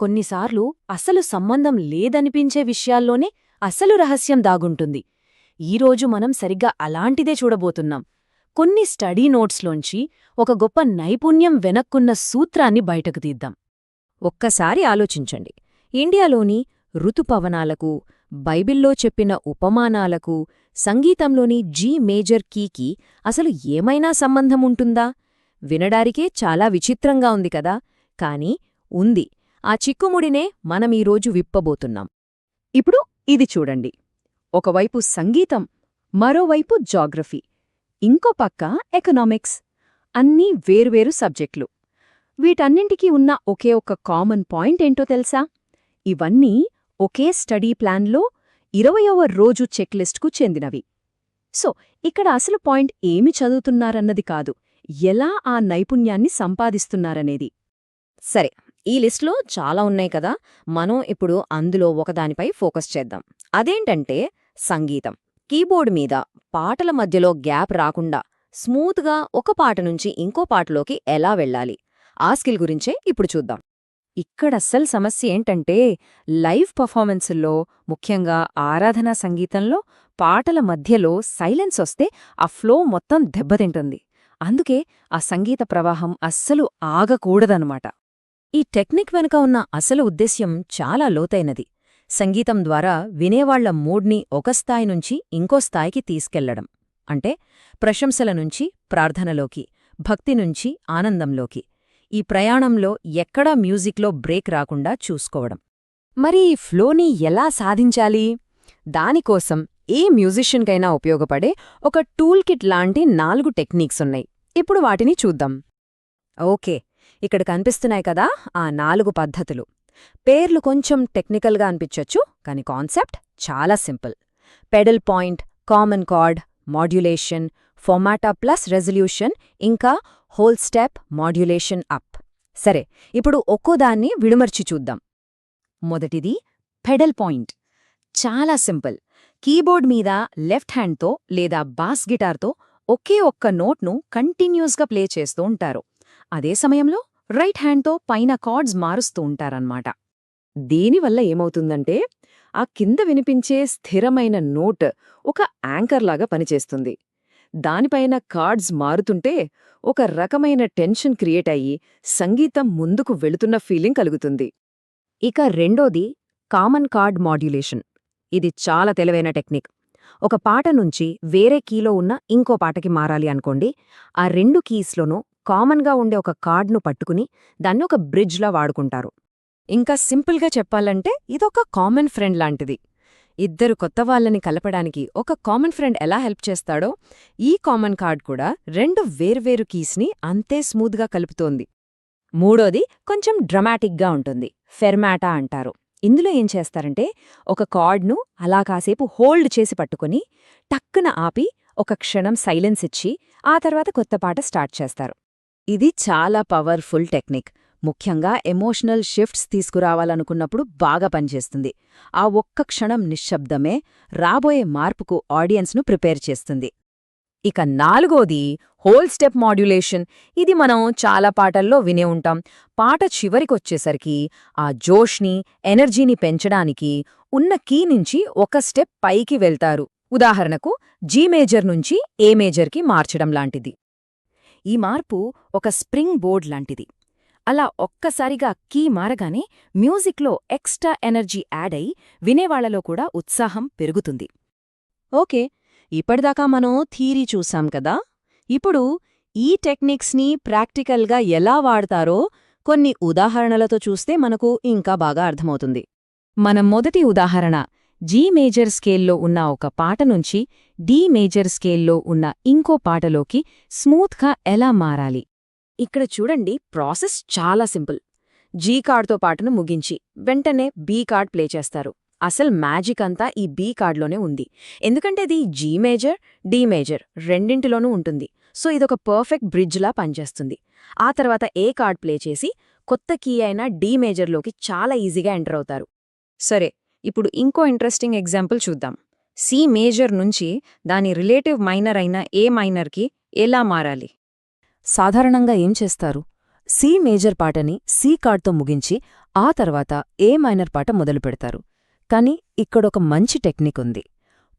కొన్నిసార్లు అసలు సంబంధం లేదనిపించే విషయాల్లోనే అసలు రహస్యం దాగుంటుంది. ఈరోజు మనం సరిగ్గా అలాంటిదే చూడబోతున్నాం. కొన్ని స్టడీ నోట్స్లోంచి ఒక గొప్ప నైపుణ్యం వెనక్కున్న సూత్రాన్ని బయటకు తీద్దాం. ఒక్కసారి ఆలోచించండి. ఇండియాలోని ఋతుపవనాలకు, బైబిల్లో చెప్పిన ఉపమానాలకు, సంగీతంలోని జీ మేజర్ కీకి అసలు ఏమైనా సంబంధం ఉంటుందా? వినడానికే చాలా విచిత్రంగా ఉంది కదా, కానీ ఉంది. ఆ చిక్కుముడినే మనమీరోజు విప్పబోతున్నాం. ఇప్పుడు ఇది చూడండి. ఒకవైపు సంగీతం, మరోవైపు జాగ్రఫీ, ఇంకో పక్క ఎకనామిక్స్. అన్నీ వేర్వేరు సబ్జెక్టులు. వీటన్నింటికీ ఉన్న ఒకే ఒక్క కామన్ పాయింట్ ఏంటో తెలుసా? ఇవన్నీ ఒకే స్టడీ ప్లాన్లో 20వ రోజు చెక్లిస్ట్కు చెందినవి. సో ఇక్కడ అసలు పాయింట్ ఏమి చదువుతున్నారన్నది కాదు, ఎలా ఆ నైపుణ్యాన్ని సంపాదిస్తున్నారనేది. సరే, ఈ లిస్ట్లో చాలా ఉన్నాయి కదా, మనం ఇప్పుడు అందులో ఒకదానిపై ఫోకస్ చేద్దాం. అదేంటంటే సంగీతం. కీబోర్డ్ మీద పాటల మధ్యలో గ్యాప్ రాకుండా స్మూత్గా ఒక పాట నుంచి ఇంకో పాటలోకి ఎలా వెళ్ళాలి, ఆ స్కిల్ గురించే ఇప్పుడు చూద్దాం. ఇక్కడస్సలు సమస్య ఏంటంటే లైవ్ పర్ఫార్మెన్సుల్లో, ముఖ్యంగా ఆరాధనా సంగీతంలో పాటల మధ్యలో సైలెన్స్ వస్తే ఆ ఫ్లో మొత్తం దెబ్బతింటుంది. అందుకే ఆ సంగీత ప్రవాహం అస్సలు ఆగకూడదనమాట. ఈ టెక్నిక్ వెనుక ఉన్న అసలు ఉద్దేశ్యం చాలా లోతైనది. సంగీతం ద్వారా వినేవాళ్ల మూడ్ని ఒక స్థాయి నుంచి ఇంకో స్థాయికి తీసుకెళ్లడం. అంటే ప్రశంసల నుంచి ప్రార్థనలోకి, భక్తి నుంచి ఆనందంలోకి. ఈ ప్రయాణంలో ఎక్కడా మ్యూజిక్లో బ్రేక్ రాకుండా చూసుకోవడం. మరి ఈ ఫ్లోని ఎలా సాధించాలి? దానికోసం ఏ మ్యూజిషియన్కైనా ఉపయోగపడే ఒక టూల్ కిట్ లాంటి 4 టెక్నిక్స్ ఉన్నాయి. ఇప్పుడు వాటిని చూద్దాం. ఓకే, ఇక్కడ కనిపిస్తున్నాయి కదా ఆ 4 పద్ధతులు. పేర్లు కొంచెం టెక్నికల్గా అనిపించొచ్చు, కానీ కాన్సెప్ట్ చాలా simple. Pedal point, common chord, modulation, fermata plus resolution, ఇంకా హోల్ స్టెప్ మాడ్యులేషన్ అప్. సరే, ఇప్పుడు ఒక్కోదాన్ని విడుమర్చి చూద్దాం. మొదటిది పెడల్ పాయింట్. చాలా సింపుల్. కీబోర్డ్ మీద లెఫ్ట్ హ్యాండ్తో లేదా బాస్ గిటార్తో ఒకే ఒక్క నోట్ను కంటిన్యూస్గా ప్లే చేస్తూ ఉంటారు. అదే సమయంలో రైట్ హ్యాండ్తో పైన కార్డ్స్ మారుస్తూ ఉంటారన్నమాట. దీనివల్ల ఏమవుతుందంటే ఆ కింద వినిపించే స్థిరమైన నోట్ ఒక యాంకర్లాగా పనిచేస్తుంది. దానిపైన కార్డ్స్ మారుతుంటే ఒక రకమైన టెన్షన్ క్రియేట్ అయ్యి సంగీతం ముందుకు వెళుతున్న ఫీలింగ్ కలుగుతుంది. ఇక రెండోది కామన్ కార్డ్ మాడ్యులేషన్. ఇది చాలా తెలివైన టెక్నిక్. ఒక పాట నుంచి వేరే కీలో ఉన్న ఇంకో పాటకి మారాలి అనుకోండి. ఆ 2 కీస్లోనూ కామన్గా ఉండే ఒక కార్డ్ను పట్టుకుని దాన్ని ఒక బ్రిడ్జ్లా వాడుకుంటారు. ఇంకా సింపుల్గా చెప్పాలంటే ఇదొక కామన్ ఫ్రెండ్ లాంటిది. ఇద్దరు కొత్తవాళ్లని కలపడానికి ఒక కామన్ ఫ్రెండ్ ఎలా హెల్ప్ చేస్తాడో, ఈ కామన్ కార్డ్ కూడా 2 వేర్వేరు కీస్ని అంతే స్మూత్గా కలుపుతోంది. మూడోది కొంచెం డ్రమాటిక్గా ఉంటుంది. ఫెర్మాటా అంటారు. ఇందులో ఏం చేస్తారంటే ఒక కార్డ్ను అలా కాసేపు హోల్డ్ చేసి పట్టుకుని టక్కున ఆపి ఒక క్షణం సైలెన్స్ ఇచ్చి ఆ తర్వాత కొత్త పాట స్టార్ట్ చేస్తారు. ఇది చాలా పవర్ఫుల్ టెక్నిక్. ముఖ్యంగా ఎమోషనల్ షిఫ్ట్స్ తీసుకురావాలనుకున్నప్పుడు బాగా పనిచేస్తుంది. ఆ ఒక్క క్షణం నిశ్శబ్దమే రాబోయే మార్పుకు ఆడియన్స్ను ప్రిపేర్ చేస్తుంది. ఇక నాలుగోది హోల్ స్టెప్ మాడ్యులేషన్. ఇది మనం చాలా పాటల్లో వినే ఉంటాం. పాట చివరికొచ్చేసరికి ఆ జోష్ని, ఎనర్జీని పెంచడానికి ఉన్న కీ నుంచి ఒక స్టెప్ పైకి వెళ్తారు. ఉదాహరణకు జీ మేజర్ నుంచి ఏ మేజర్కి మార్చడం లాంటిది. ఈ మార్పు ఒక స్ప్రింగ్ బోర్డ్ లాంటిది. అలా ఒక్కసారిగా కీ మారగానే మ్యూజిక్లో ఎక్స్ట్రా ఎనర్జీ యాడ్ అయి వినేవాళ్లలో కూడా ఉత్సాహం పెరుగుతుంది. ఓకే, ఇప్పటిదాకా మనం థీరీ చూసాం కదా. ఇప్పుడు ఈ టెక్నిక్స్ని ప్రాక్టికల్గా ఎలా వాడతారో కొన్ని ఉదాహరణలతో చూస్తే మనకు ఇంకా బాగా అర్థమవుతుంది. మన మొదటి ఉదాహరణ జీ మేజర్ స్కేల్లో ఉన్న ఒక పాట నుంచి డీ మేజర్ స్కేల్లో ఉన్న ఇంకో పాటలోకి స్మూత్గా ఎలా మారాలి. ఇక్కడ చూడండి, ప్రాసెస్ చాలా సింపుల్. జీ కార్డ్తో పాటను ముగించి వెంటనే బీ కార్డ్ ప్లే చేస్తారు. అసలు మ్యాజిక్ అంతా ఈ బీ కార్డ్లోనే ఉంది. ఎందుకంటే ఇది జీ మేజర్, డీ మేజర్ రెండింటిలోనూ ఉంటుంది. సో ఇదొక పర్ఫెక్ట్ బ్రిడ్జ్లా పనిచేస్తుంది. ఆ తర్వాత ఏ కార్డ్ ప్లే చేసి కొత్త కీ అయిన డీ మేజర్లోకి చాలా ఈజీగా ఎంటర్ అవుతారు. సరే, ఇప్పుడు ఇంకో ఇంట్రెస్టింగ్ ఎగ్జాంపుల్ చూద్దాం. సి మేజర్ నుంచి దాని రిలేటివ్ మైనర్ అయిన ఏ మైనర్కి ఎలా మారాలి. సాధారణంగా ఏం చేస్తారు? సి మేజర్ పాటని సి కార్డ్తో ముగించి ఆ తర్వాత ఏ మైనర్ పాట మొదలుపెడతారు. కాని ఇక్కడొక మంచి టెక్నిక్ ఉంది.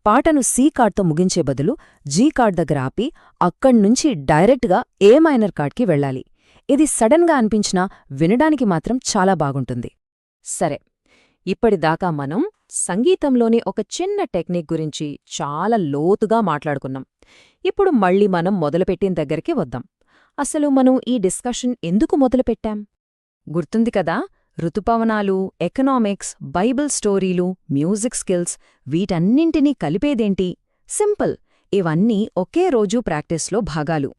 పాటను సి కార్డ్తో ముగించే బదులు జీ కార్డ్ దగ్గర ఆపి అక్కడ్నుంచి డైరెక్ట్గా ఏ మైనర్ కార్డ్కి వెళ్ళాలి. ఇది సడన్గా అనిపించినా వినడానికి మాత్రం చాలా బాగుంటుంది. సరే, ఇప్పటిదాకా మనం సంగీతంలోని ఒక చిన్న టెక్నిక్ గురించి చాలా లోతుగా మాట్లాడుకున్నాం. ఇప్పుడు మళ్ళీ మనం మొదలుపెట్టిన దగ్గరికి వద్దాం. అసలు మనం ఈ డిస్కషన్ ఎందుకు మొదలుపెట్టాం? గుర్తుంది కదా, ఋతుపవనాలు, ఎకనామిక్స్, బైబిల్ స్టోరీలు, మ్యూజిక్ స్కిల్స్ వీటన్నింటినీ కలిపేదేంటి? సింపుల్, ఇవన్నీ ఒకే రోజు ప్రాక్టీస్లో భాగాలు.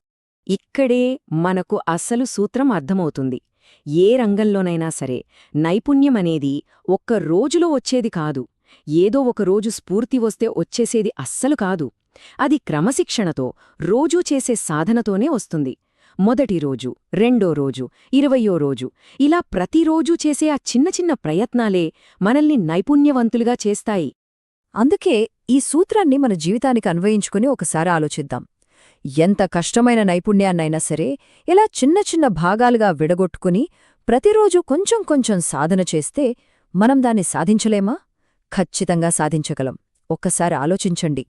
ఇక్కడే మనకు అసలు సూత్రం అర్థమవుతుంది. ఏ రంగంలోనైనా సరే నైపుణ్యమనేది ఒక్క రోజులో వచ్చేది కాదు. ఏదో ఒకరోజు స్ఫూర్తి వస్తే వచ్చేసేది అస్సలు కాదు. అది క్రమశిక్షణతో, రోజూ చేసే సాధనతోనే వస్తుంది. మొదటి రోజు, రెండో రోజు, 20వ రోజు, ఇలా ప్రతిరోజూ చేసే ఆ చిన్న చిన్న ప్రయత్నాలే మనల్ని నైపుణ్యవంతులుగా చేస్తాయి. అందుకే ఈ సూత్రాన్ని మన జీవితానికి అన్వయించుకుని ఒకసారి ఆలోచిద్దాం. ఎంత కష్టమైన నైపుణ్యాన్నైనా సరే ఇలా చిన్న చిన్న భాగాలుగా విడగొట్టుకుని ప్రతిరోజూ కొంచెం కొంచెం సాధన చేస్తే మనం దాన్ని సాధించలేమా? ఖచ్చితంగా సాధించగలం. ఒక్కసారి ఆలోచించండి.